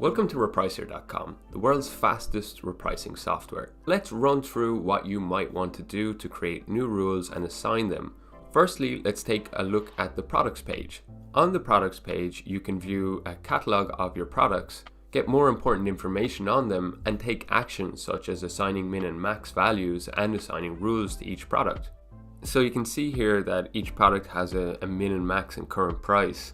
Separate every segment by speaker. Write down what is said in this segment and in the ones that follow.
Speaker 1: Welcome to Repricer.com, the world's fastest repricing software. Let's run through what you might want to do to create new rules and assign them. Firstly, let's take a look at the products page. On the products page, you can view a catalog of your products, get more important information on them, and take actions such as assigning min and max values and assigning rules to each product. So you can see here that each product has a min and max and current price.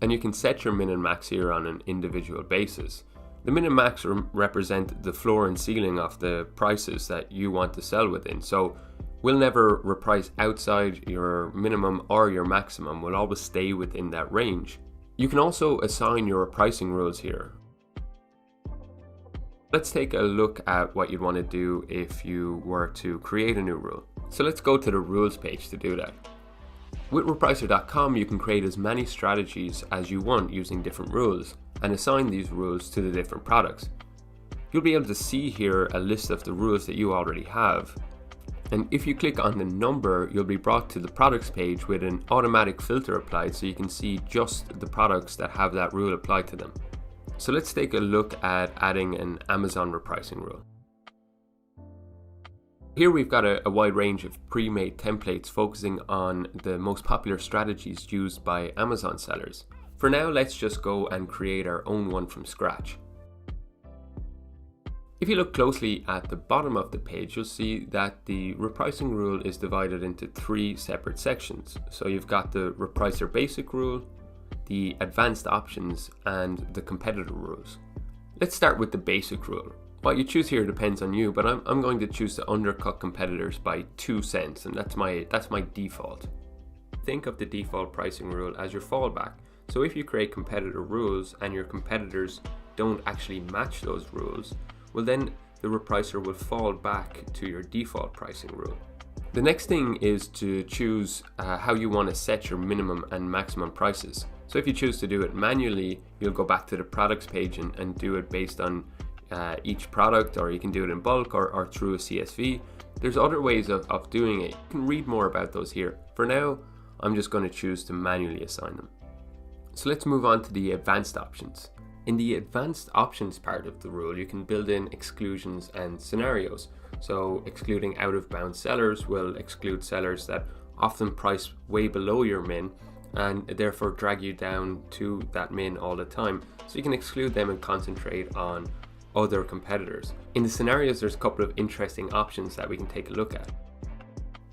Speaker 1: And you can set your min and max here on an individual basis. The min and max represent the floor and ceiling of the prices that you want to sell within. So we'll never reprice outside your minimum or your maximum. We'll always stay within that range. You can also assign your repricing rules here. Let's take a look at what you'd want to do if you were to create a new rule. So let's go to the rules page to do that. With Repricer.com, you can create as many strategies as you want using different rules and assign these rules to the different products. You'll be able to see here a list of the rules that you already have. And if you click on the number, you'll be brought to the products page with an automatic filter applied so you can see just the products that have that rule applied to them. So let's take a look at adding an Amazon repricing rule. Here we've got a wide range of pre-made templates focusing on the most popular strategies used by Amazon sellers. For now, let's just go and create our own one from scratch. If you look closely at the bottom of the page, you'll see that the repricing rule is divided into three separate sections. So you've got the Repricer basic rule, the advanced options, and the competitor rules. Let's start with the basic rule. What you choose here depends on you, but I'm going to choose to undercut competitors by 2 cents, and that's my default. Think of the default pricing rule as your fallback. So if you create competitor rules and your competitors don't actually match those rules, well then the repricer will fall back to your default pricing rule. The next thing is to choose how you want to set your minimum and maximum prices. So if you choose to do it manually, you'll go back to the products page and do it based on each product, or you can do it in bulk or through a CSV. There's other ways of doing it. You can read more about those here. For now, I'm just going to choose to manually assign them. So let's move on to the advanced options. In the advanced options part of the rule, you can build in exclusions and scenarios. So excluding out of bounds sellers will exclude sellers that often price way below your min and therefore drag you down to that min all the time. So you can exclude them and concentrate on other competitors. In the scenarios, there's a couple of interesting options that we can take a look at.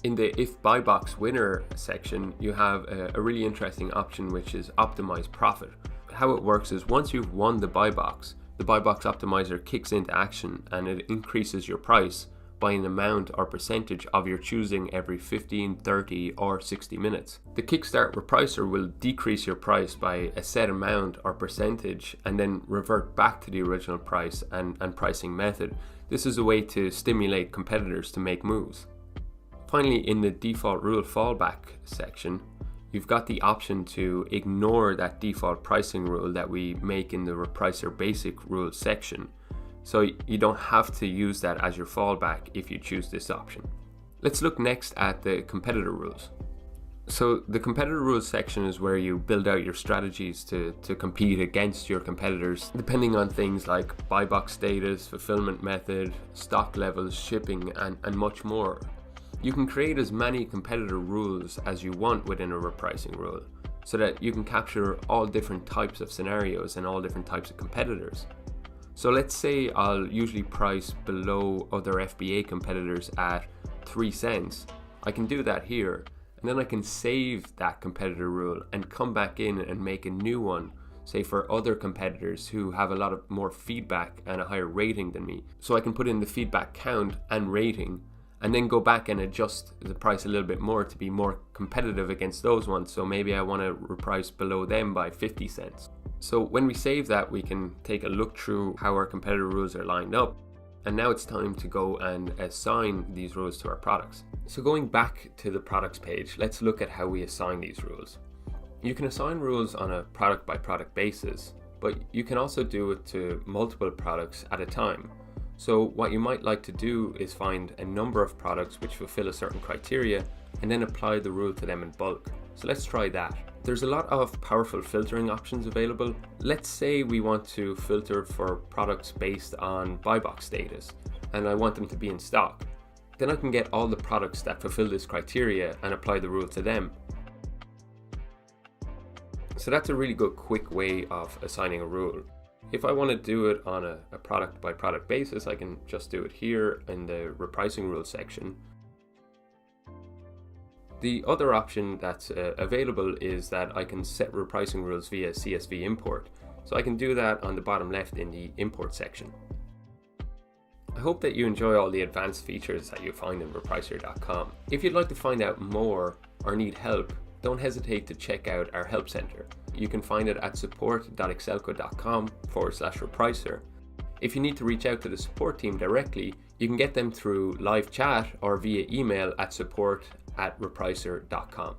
Speaker 1: In the if buy box winner section, you have a really interesting option which is optimize profit. How it works is once you've won the buy box optimizer kicks into action and it increases your price by an amount or percentage of your choosing every 15, 30 or 60 minutes. The Kickstart repricer will decrease your price by a set amount or percentage and then revert back to the original price and pricing method. This is a way to stimulate competitors to make moves. Finally, in the default rule fallback section, you've got the option to ignore that default pricing rule that we make in the Repricer basic rules section. So you don't have to use that as your fallback if you choose this option. Let's look next at the competitor rules. So the competitor rules section is where you build out your strategies to compete against your competitors, depending on things like buy box status, fulfillment method, stock levels, shipping, and much more. You can create as many competitor rules as you want within a repricing rule, so that you can capture all different types of scenarios and all different types of competitors. So let's say I'll usually price below other FBA competitors at 3 cents. I can do that here, and then I can save that competitor rule and come back in and make a new one, say for other competitors who have a lot of more feedback and a higher rating than me. So I can put in the feedback count and rating and then go back and adjust the price a little bit more to be more competitive against those ones. So maybe I want to reprice below them by 50 cents. So when we save that, we can take a look through how our competitor rules are lined up. And now it's time to go and assign these rules to our products. So going back to the products page, let's look at how we assign these rules. You can assign rules on a product by product basis, but you can also do it to multiple products at a time. So what you might like to do is find a number of products which fulfill a certain criteria and then apply the rule to them in bulk. So let's try that. There's a lot of powerful filtering options available. Let's say we want to filter for products based on buy box status, and I want them to be in stock. Then I can get all the products that fulfill this criteria and apply the rule to them. So that's a really good quick way of assigning a rule. If I want to do it on a product by product basis, I can just do it here in the Repricing Rules section. The other option that's available is that I can set repricing rules via CSV import. So I can do that on the bottom left in the import section. I hope that you enjoy all the advanced features that you find in Repricer.com. If you'd like to find out more or need help, don't hesitate to check out our help center. You can find it at support.excelco.com/repricer. If you need to reach out to the support team directly, you can get them through live chat or via email at support@repricer.com.